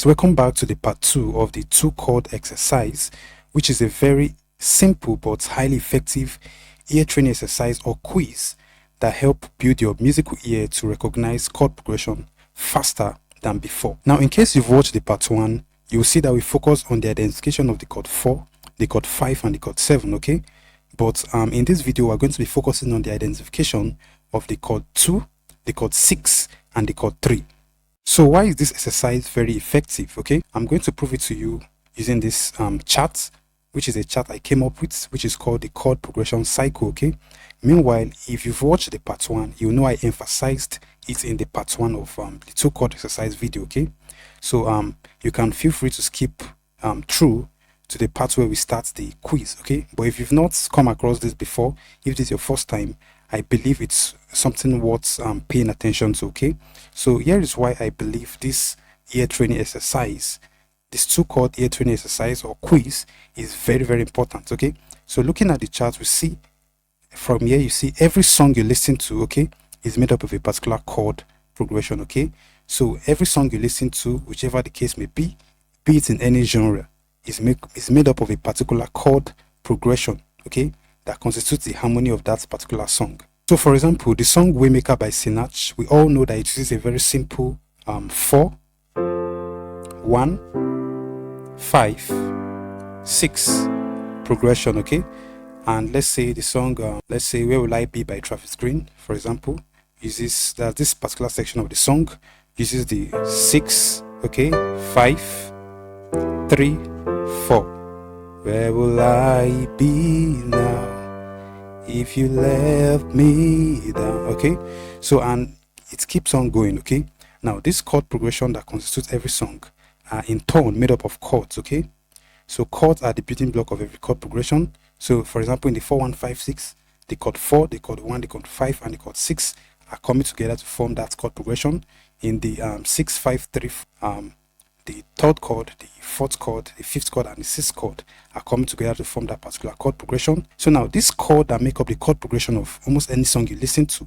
So welcome back to the part 2 of the 2-chord exercise, which is a very simple but highly effective ear training exercise or quiz that help build your musical ear to recognize chord progression faster than before. Now, in case you've watched the part 1, you'll see that we focus on the identification of the chord 4, the chord 5, and the chord 7, okay? But in this video, we're going to be focusing on the identification of the chord 2, the chord 6, and the chord 3. So why is this exercise very effective? Okay, I'm going to prove it to you using this chart, which is a chart I came up with, which is called the chord progression cycle. Okay, meanwhile, if you've watched the part 1, you know I emphasized it in the part 1 of the 2-chord exercise video. Okay, so you can feel free to skip through to the part where we start the quiz. Okay, but if you've not come across this before, if this is your first time, I believe it's something worth paying attention to. Okay, so here is why I believe this ear training exercise, this 2-chord ear training exercise or quiz, is very, very important. Okay, so looking at the chart, we see from here, you see every song you listen to, okay, is made up of a particular chord progression. Okay, so every song you listen to, whichever the case may be it in any genre, is made up of a particular chord progression, okay, that constitutes the harmony of that particular song. So for example, the song Waymaker by Sinach, we all know that it uses a very simple 4, 1, 5, 6 progression, okay? And let's say the song, let's say Where Will I Be by Travis Green, for example, uses that this particular section of the song uses the 6, okay, 5, 3, 4. Where will I be now if you left me down? Okay, so and it keeps on going. Okay, now this chord progression that constitutes every song are in tone made up of chords. Okay, so chords are the building block of every chord progression. So for example, in the 4, 1, 5, 6, the chord 4, the chord 1, the chord 5, and the chord 6 are coming together to form that chord progression. In the 6, 5, 3, the third chord, the fourth chord, the fifth chord, and the sixth chord are coming together to form that particular chord progression. So now this chord that make up the chord progression of almost any song you listen to,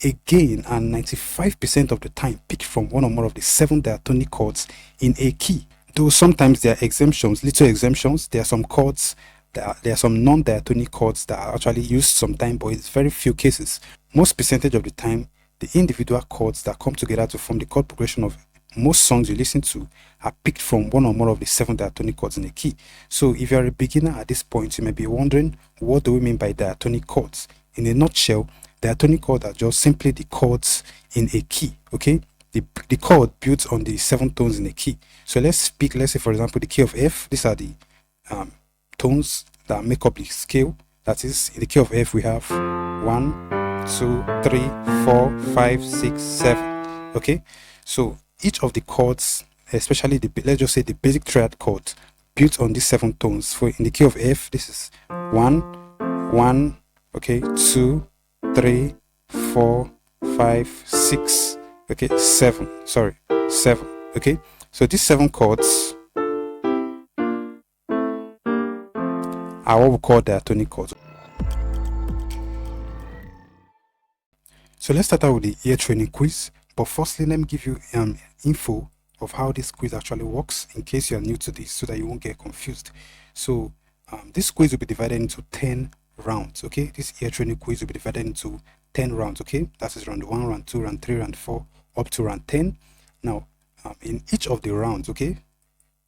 again, and 95% of the time picked from one or more of the 7 diatonic chords in a key. Though sometimes there are exemptions, little exemptions. There are some chords, there are some non-diatonic chords that are actually used sometimes, but it's very few cases. Most percentage of the time, the individual chords that come together to form the chord progression of most songs you listen to are picked from one or more of the 7 diatonic chords in a key. So if you're a beginner at this point, you may be wondering, what do we mean by diatonic chords? In a nutshell, diatonic chords are just simply the chords in a key. Okay, the chord builds on the 7 tones in a key. So let's say for example the key of F. These are the tones that make up the scale. That is, in the key of F we have 1, 2, 3, 4, 5, 6, 7. Okay, so each of the chords, especially let's just say the basic triad chord, built on these 7 tones. For in the key of F, this is 1, 1, okay, 2, 3, 4, 5, 6, okay, 7. Sorry, 7. Okay, so these 7 chords are what we call diatonic chords. So let's start out with the ear training quiz. But firstly, let me give you info of how this quiz actually works in case you are new to this, so that you won't get confused. So this quiz will be divided into 10 rounds. Okay, this ear training quiz will be divided into 10 rounds. Okay, that is round 1, round 2, round 3, round 4, up to round 10. Now, in each of the rounds, okay,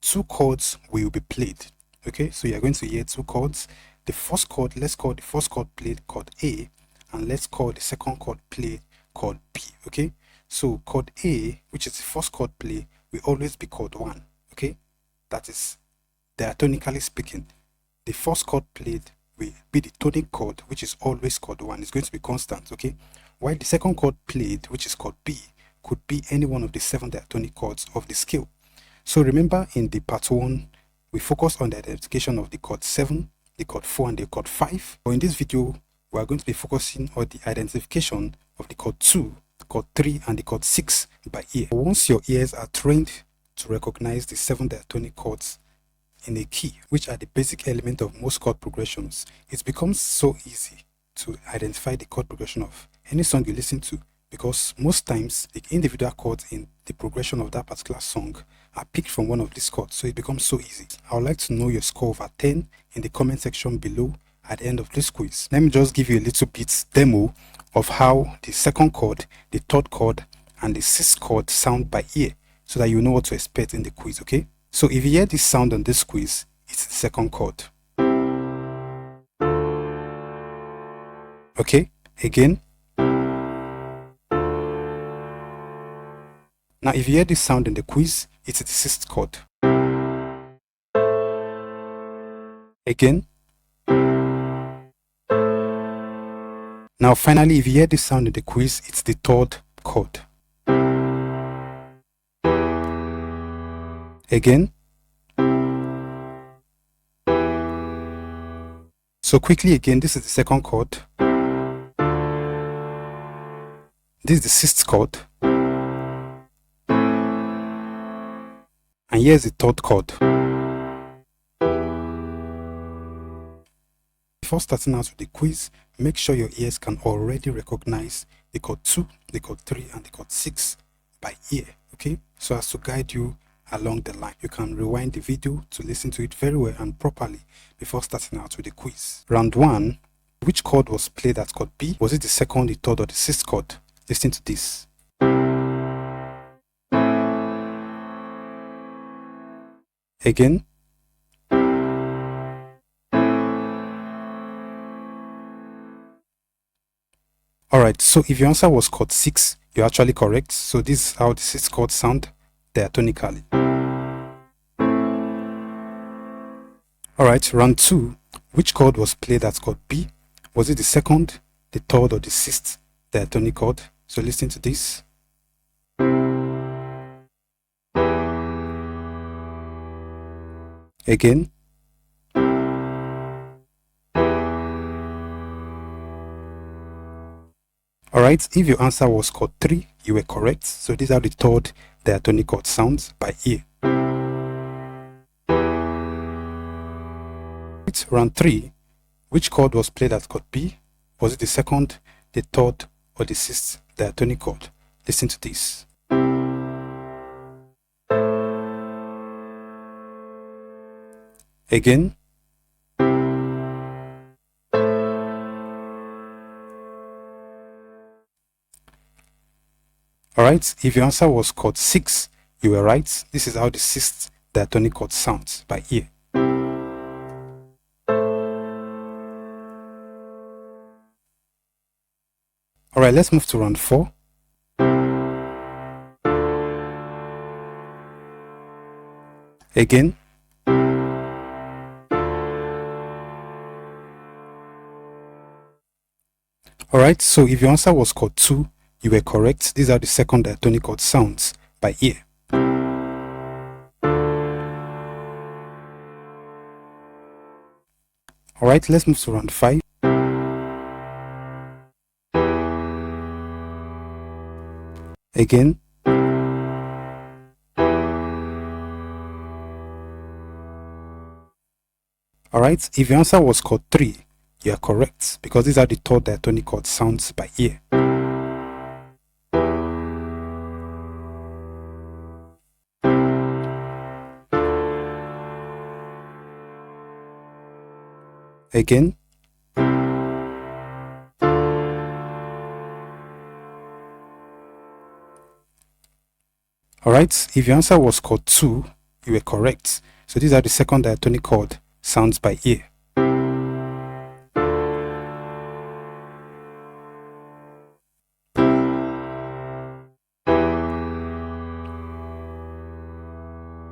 2 chords will be played. Okay, so you are going to hear 2 chords. The first chord, let's call the first chord played chord A, and let's call the second chord played chord B. Okay, so chord A, which is the first chord play, will always be chord 1. Okay, that is diatonically speaking. The first chord played will be the tonic chord, which is always chord 1. It's going to be constant. Okay, while the second chord played, which is chord B, could be any one of the 7 diatonic chords of the scale. So remember, in the part 1, we focused on the identification of the chord 7, the chord 4, and the chord 5. But in this video, we are going to be focusing on the identification of the chord 2, the chord 3, and the chord 6 by ear. Once your ears are trained to recognize the 7 diatonic chords in a key, which are the basic element of most chord progressions, it becomes so easy to identify the chord progression of any song you listen to, because most times the individual chords in the progression of that particular song are picked from one of these chords, so it becomes so easy. I would like to know your score over 10 in the comment section below at the end of this quiz. Let me just give you a little bit demo of how the second chord, the third chord, and the sixth chord sound by ear, so that you know what to expect in the quiz, okay? So if you hear this sound on this quiz, it's the second chord. Okay, again. Now if you hear this sound in the quiz, it's the sixth chord. Again. Now finally, if you hear this sound in the quiz, it's the third chord. Again. So quickly again, this is the second chord. This is the sixth chord. And here's the third chord. Before starting out with the quiz, make sure your ears can already recognize the chord 2, the chord 3, and the chord 6 by ear, okay? So as to guide you along the line. You can rewind the video to listen to it very well and properly before starting out with the quiz. Round 1, which chord was played at chord B? Was it the second, the third, or the sixth chord? Listen to this. Again. Alright, so if your answer was chord 6, you're actually correct. So this is how the sixth chord sound diatonically. Alright, round 2, which chord was played at chord B? Was it the second, the third, or the sixth diatonic chord? So listen to this. Again. Alright, if your answer was chord 3, you were correct. So these are the third diatonic chord sounds by ear. Round 3, which chord was played at chord B? Was it the second, the third, or the sixth diatonic chord? Listen to this. Again. Alright, if your answer was chord 6, you were right. This is how the sixth diatonic chord sounds by ear. Alright, let's move to round 4. Again. Alright, so if your answer was chord 2, you were correct. These are the second diatonic chord sounds by ear. Alright, let's move to round 5. Again. Alright, if your answer was chord 3, you are correct, because these are the third diatonic chord sounds by ear. Again. Alright, if your answer was chord 2, you were correct. So these are the second diatonic chord sounds by ear.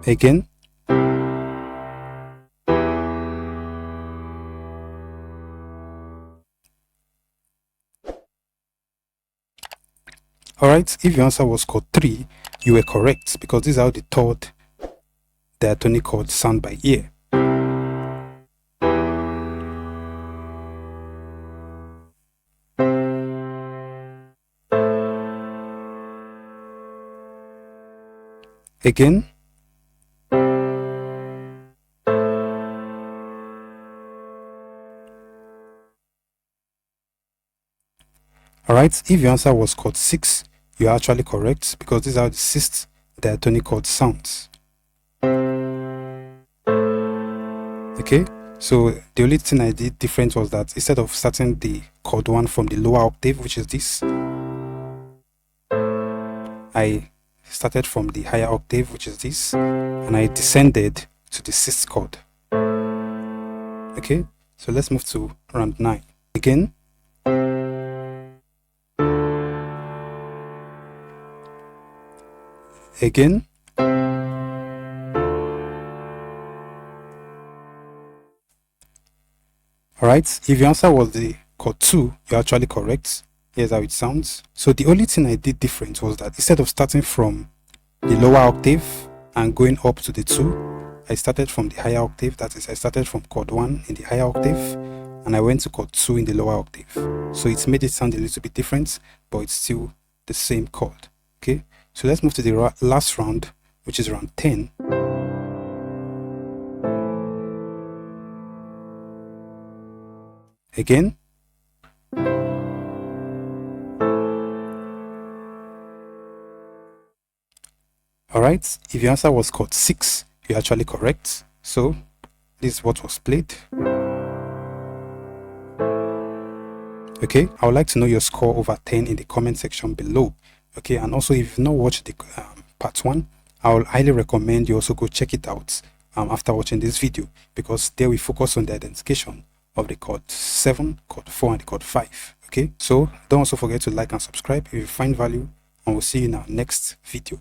Again. Alright, if your answer was chord 3, you were correct, because these are the third diatonic chord sound by ear. Again. Alright, if your answer was chord 6, you are actually correct, because these are the sixth diatonic chord sounds. Okay, so the only thing I did different was that instead of starting the chord 1 from the lower octave, which is this, I started from the higher octave, which is this, and I descended to the 6th chord. Okay, so let's move to round 9. Again, again, alright, if your answer was the chord 2, you're actually correct. Here's how it sounds. So the only thing I did different was that instead of starting from the lower octave and going up to the 2, I started from the higher octave. That is, I started from chord 1 in the higher octave and I went to chord 2 in the lower octave. So it's made it sound a little bit different, but it's still the same chord. Okay, so let's move to the last round, which is round 10. Again, alright, if your answer was chord 6, you're actually correct. So this is what was played. Okay, I would like to know your score over 10 in the comment section below. Okay, and also if you've not watched the part 1, I will highly recommend you also go check it out after watching this video, because there we focus on the identification of the chord 7, chord 4 and the chord 5. Okay, so don't also forget to like and subscribe if you find value, and we'll see you in our next video.